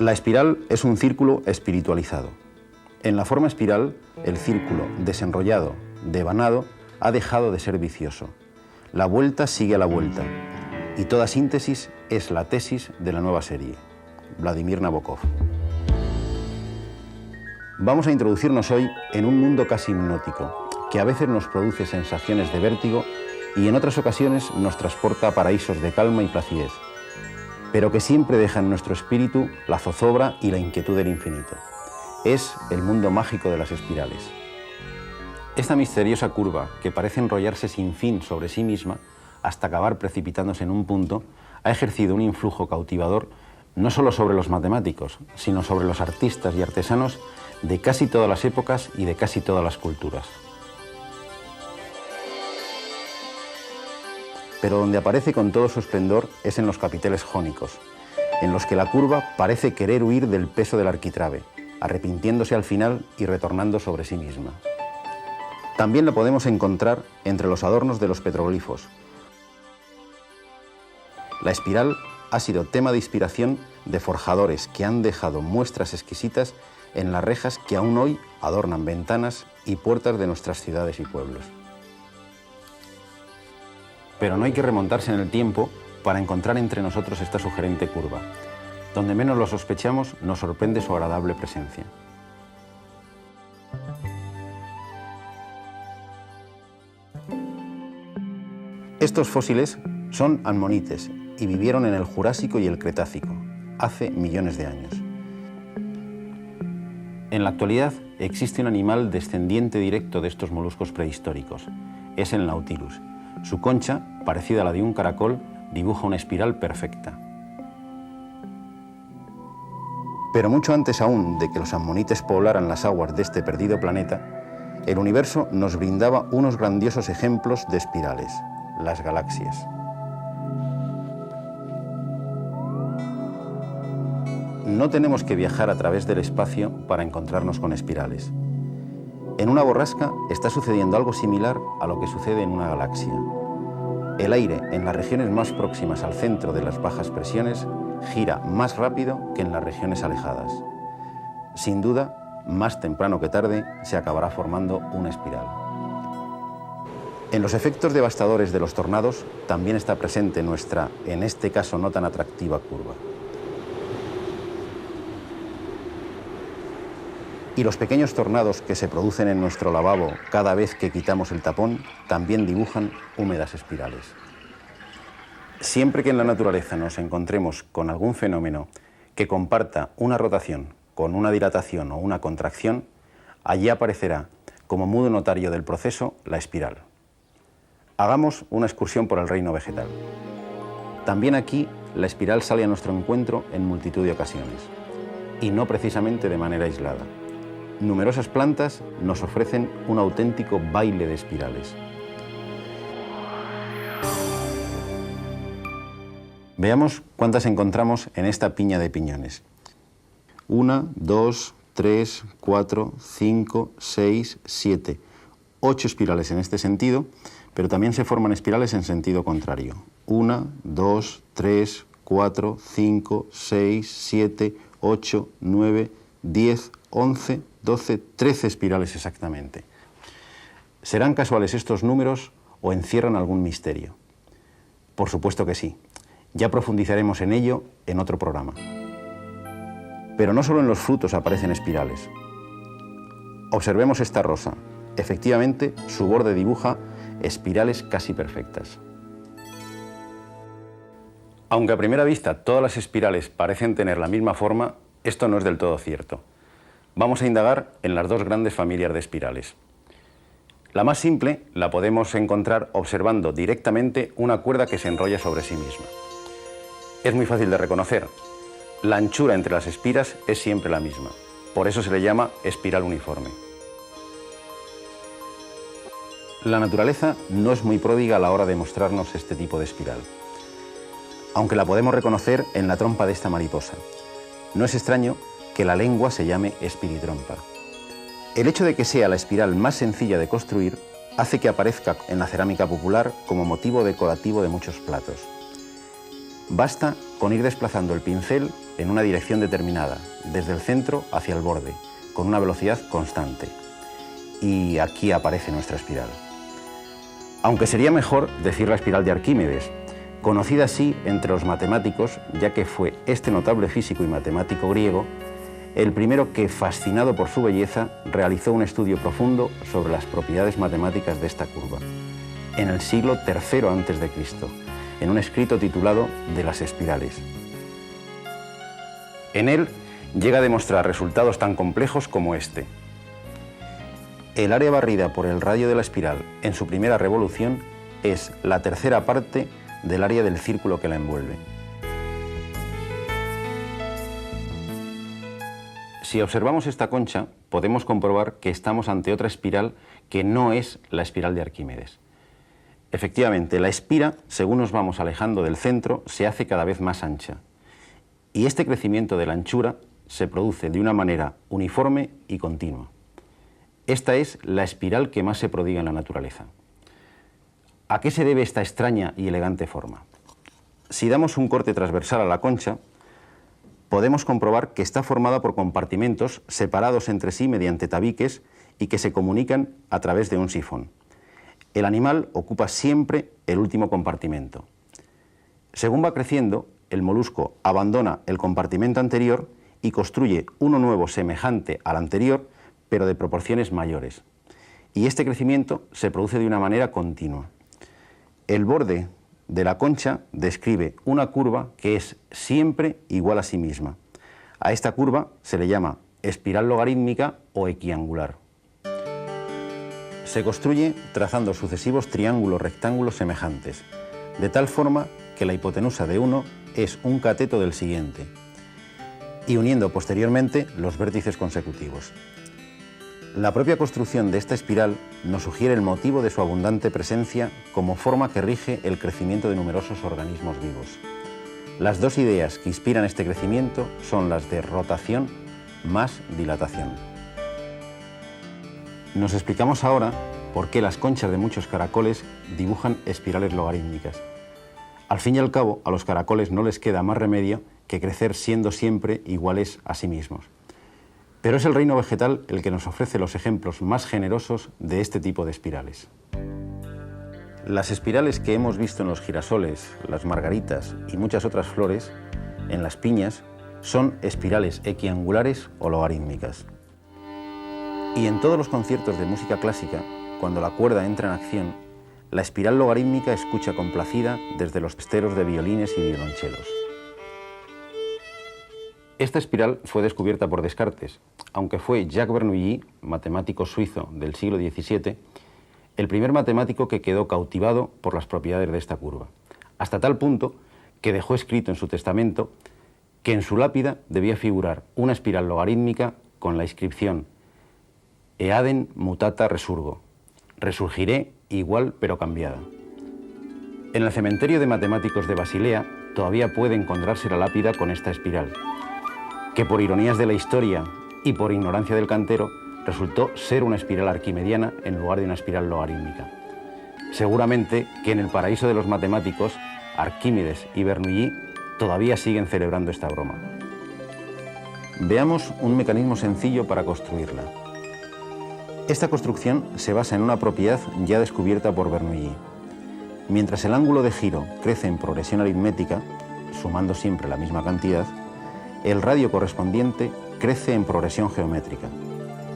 La espiral es un círculo espiritualizado. En la forma espiral, el círculo desenrollado, devanado, ha dejado de ser vicioso. La vuelta sigue a la vuelta, y toda síntesis es la tesis de la nueva serie. Vladimir Nabokov. Vamos a introducirnos hoy en un mundo casi hipnótico, que a veces nos produce sensaciones de vértigo y en otras ocasiones nos transporta a paraísos de calma y placidez, pero que siempre deja en nuestro espíritu la zozobra y la inquietud del infinito. Es el mundo mágico de las espirales. Esta misteriosa curva, que parece enrollarse sin fin sobre sí misma hasta acabar precipitándose en un punto, ha ejercido un influjo cautivador no solo sobre los matemáticos, sino sobre los artistas y artesanos de casi todas las épocas y de casi todas las culturas. Pero donde aparece con todo su esplendor es en los capiteles jónicos, en los que la curva parece querer huir del peso del arquitrabe, arrepintiéndose al final y retornando sobre sí misma. También la podemos encontrar entre los adornos de los petroglifos. La espiral ha sido tema de inspiración de forjadores que han dejado muestras exquisitas en las rejas que aún hoy adornan ventanas y puertas de nuestras ciudades y pueblos. Pero no hay que remontarse en el tiempo para encontrar entre nosotros esta sugerente curva. Donde menos lo sospechamos, nos sorprende su agradable presencia. Estos fósiles son ammonites y vivieron en el Jurásico y el Cretácico, hace millones de años. En la actualidad existe un animal descendiente directo de estos moluscos prehistóricos. Es el Nautilus. Su concha, parecida a la de un caracol, dibuja una espiral perfecta. Pero mucho antes aún de que los ammonites poblaran las aguas de este perdido planeta, el universo nos brindaba unos grandiosos ejemplos de espirales, las galaxias. No tenemos que viajar a través del espacio para encontrarnos con espirales. En una borrasca está sucediendo algo similar a lo que sucede en una galaxia. El aire en las regiones más próximas al centro de las bajas presiones gira más rápido que en las regiones alejadas. Sin duda, más temprano que tarde, se acabará formando una espiral. En los efectos devastadores de los tornados también está presente nuestra, en este caso no tan atractiva, curva. Y los pequeños tornados que se producen en nuestro lavabo cada vez que quitamos el tapón también dibujan húmedas espirales. Siempre que en la naturaleza nos encontremos con algún fenómeno que comparta una rotación con una dilatación o una contracción, allí aparecerá, como mudo notario del proceso, la espiral. Hagamos una excursión por el reino vegetal. También aquí la espiral sale a nuestro encuentro en multitud de ocasiones, y no precisamente de manera aislada. Numerosas plantas nos ofrecen un auténtico baile de espirales. Veamos cuántas encontramos en esta piña de piñones. 1, 2, 3, 4, 5, 6, 7, 8 espirales en este sentido, pero también se forman espirales en sentido contrario. 1, 2, 3, 4, 5, 6, 7, 8, 9, 10, 11, 12, 13 espirales exactamente. ¿Serán casuales estos números o encierran algún misterio? Por supuesto que sí. Ya profundizaremos en ello en otro programa. Pero no solo en los frutos aparecen espirales. Observemos esta rosa. Efectivamente, su borde dibuja espirales casi perfectas. Aunque a primera vista todas las espirales parecen tener la misma forma, esto no es del todo cierto. Vamos a indagar en las dos grandes familias de espirales. La más simple la podemos encontrar observando directamente una cuerda que se enrolla sobre sí misma. Es muy fácil de reconocer. La anchura entre las espiras es siempre la misma. Por eso se le llama espiral uniforme. La naturaleza no es muy pródiga a la hora de mostrarnos este tipo de espiral, aunque la podemos reconocer en la trompa de esta mariposa. No es extraño que la lengua se llame espiritrompa. El hecho de que sea la espiral más sencilla de construir hace que aparezca en la cerámica popular como motivo decorativo de muchos platos. Basta con ir desplazando el pincel en una dirección determinada, desde el centro hacia el borde, con una velocidad constante. Y aquí aparece nuestra espiral. Aunque sería mejor decir la espiral de Arquímedes, conocida así entre los matemáticos, ya que fue este notable físico y matemático griego el primero que, fascinado por su belleza, realizó un estudio profundo sobre las propiedades matemáticas de esta curva, en el siglo III a.C., en un escrito titulado De las espirales. En él llega a demostrar resultados tan complejos como este. El área barrida por el radio de la espiral en su primera revolución es la tercera parte del área del círculo que la envuelve. Si observamos esta concha, podemos comprobar que estamos ante otra espiral que no es la espiral de Arquímedes. Efectivamente, la espira, según nos vamos alejando del centro, se hace cada vez más ancha. Y este crecimiento de la anchura se produce de una manera uniforme y continua. Esta es la espiral que más se prodiga en la naturaleza. ¿A qué se debe esta extraña y elegante forma? Si damos un corte transversal a la concha, podemos comprobar que está formada por compartimentos separados entre sí mediante tabiques y que se comunican a través de un sifón. El animal ocupa siempre el último compartimento. Según va creciendo, el molusco abandona el compartimento anterior y construye uno nuevo semejante al anterior, pero de proporciones mayores. Y este crecimiento se produce de una manera continua. El borde de la concha describe una curva que es siempre igual a sí misma. A esta curva se le llama espiral logarítmica o equiangular. Se construye trazando sucesivos triángulos rectángulos semejantes, de tal forma que la hipotenusa de uno es un cateto del siguiente, y uniendo posteriormente los vértices consecutivos. La propia construcción de esta espiral nos sugiere el motivo de su abundante presencia como forma que rige el crecimiento de numerosos organismos vivos. Las dos ideas que inspiran este crecimiento son las de rotación más dilatación. Nos explicamos ahora por qué las conchas de muchos caracoles dibujan espirales logarítmicas. Al fin y al cabo, a los caracoles no les queda más remedio que crecer siendo siempre iguales a sí mismos. Pero es el reino vegetal el que nos ofrece los ejemplos más generosos de este tipo de espirales. Las espirales que hemos visto en los girasoles, las margaritas y muchas otras flores, en las piñas, son espirales equiangulares o logarítmicas. Y en todos los conciertos de música clásica, cuando la cuerda entra en acción, la espiral logarítmica escucha complacida desde los esteros de violines y violonchelos. Esta espiral fue descubierta por Descartes, aunque fue Jacques Bernoulli, matemático suizo del siglo XVII, el primer matemático que quedó cautivado por las propiedades de esta curva, hasta tal punto que dejó escrito en su testamento que en su lápida debía figurar una espiral logarítmica con la inscripción Eadem mutata resurgo, resurgiré igual pero cambiada. En el cementerio de matemáticos de Basilea todavía puede encontrarse la lápida con esta espiral, que por ironías de la historia y por ignorancia del cantero resultó ser una espiral arquimediana en lugar de una espiral logarítmica. Seguramente que en el paraíso de los matemáticos, Arquímedes y Bernoulli todavía siguen celebrando esta broma. Veamos un mecanismo sencillo para construirla. Esta construcción se basa en una propiedad ya descubierta por Bernoulli. Mientras el ángulo de giro crece en progresión aritmética, sumando siempre la misma cantidad, el radio correspondiente crece en progresión geométrica,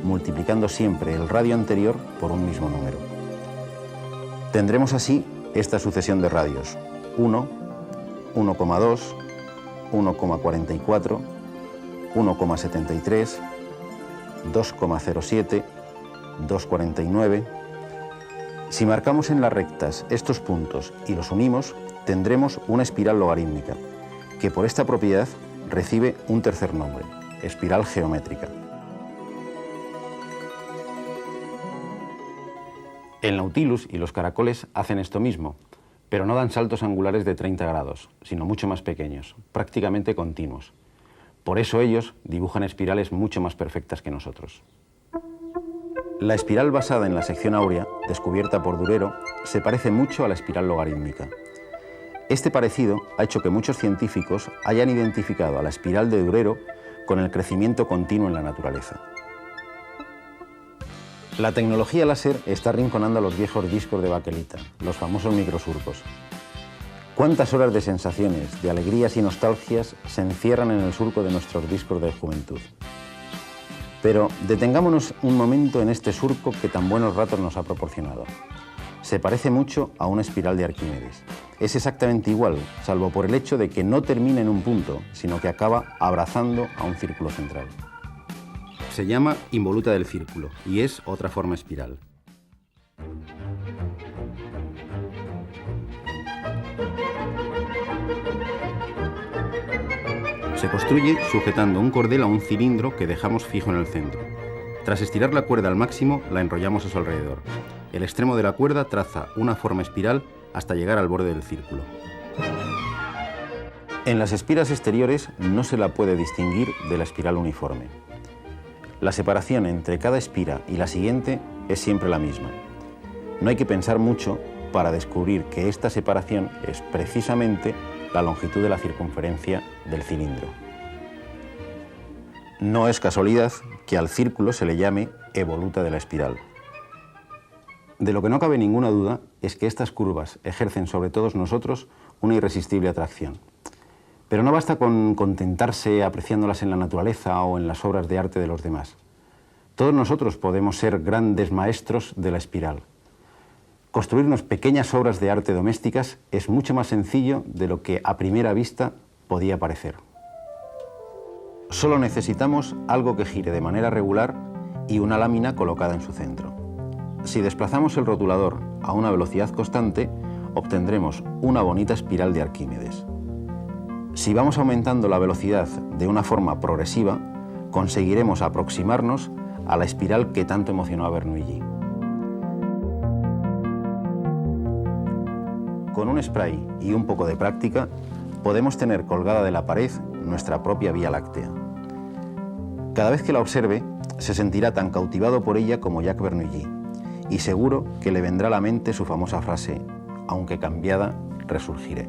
multiplicando siempre el radio anterior por un mismo número. Tendremos así esta sucesión de radios: 1, 1,2, 1,44, 1,73, 2,07, 2,49. Si marcamos en las rectas estos puntos y los unimos, tendremos una espiral logarítmica, que por esta propiedad recibe un tercer nombre: espiral geométrica. El Nautilus y los caracoles hacen esto mismo, pero no dan saltos angulares de 30 grados, sino mucho más pequeños, prácticamente continuos. Por eso ellos dibujan espirales mucho más perfectas que nosotros. La espiral basada en la sección áurea, descubierta por Durero, se parece mucho a la espiral logarítmica. Este parecido ha hecho que muchos científicos hayan identificado a la espiral de Durero con el crecimiento continuo en la naturaleza. La tecnología láser está arrinconando a los viejos discos de baquelita, los famosos microsurcos. ¿Cuántas horas de sensaciones, de alegrías y nostalgias se encierran en el surco de nuestros discos de juventud? Pero detengámonos un momento en este surco que tan buenos ratos nos ha proporcionado. Se parece mucho a una espiral de Arquímedes. Es exactamente igual, salvo por el hecho de que no termina en un punto, sino que acaba abrazando a un círculo central. Se llama involuta del círculo y es otra forma espiral. Se construye sujetando un cordel a un cilindro que dejamos fijo en el centro. Tras estirar la cuerda al máximo, la enrollamos a su alrededor. El extremo de la cuerda traza una forma espiral hasta llegar al borde del círculo. En las espiras exteriores no se la puede distinguir de la espiral uniforme. La separación entre cada espira y la siguiente es siempre la misma. No hay que pensar mucho para descubrir que esta separación es precisamente la longitud de la circunferencia del cilindro. No es casualidad que al círculo se le llame evoluta de la espiral. De lo que no cabe ninguna duda es que estas curvas ejercen sobre todos nosotros una irresistible atracción. Pero no basta con contentarse apreciándolas en la naturaleza o en las obras de arte de los demás. Todos nosotros podemos ser grandes maestros de la espiral. Construirnos pequeñas obras de arte domésticas es mucho más sencillo de lo que a primera vista podía parecer. Solo necesitamos algo que gire de manera regular y una lámina colocada en su centro. Si desplazamos el rotulador a una velocidad constante, obtendremos una bonita espiral de Arquímedes. Si vamos aumentando la velocidad de una forma progresiva, conseguiremos aproximarnos a la espiral que tanto emocionó a Bernoulli. Con un spray y un poco de práctica, podemos tener colgada de la pared nuestra propia Vía Láctea. Cada vez que la observe, se sentirá tan cautivado por ella como Jacques Bernoulli, y seguro que le vendrá a la mente su famosa frase: aunque cambiada, resurgiré.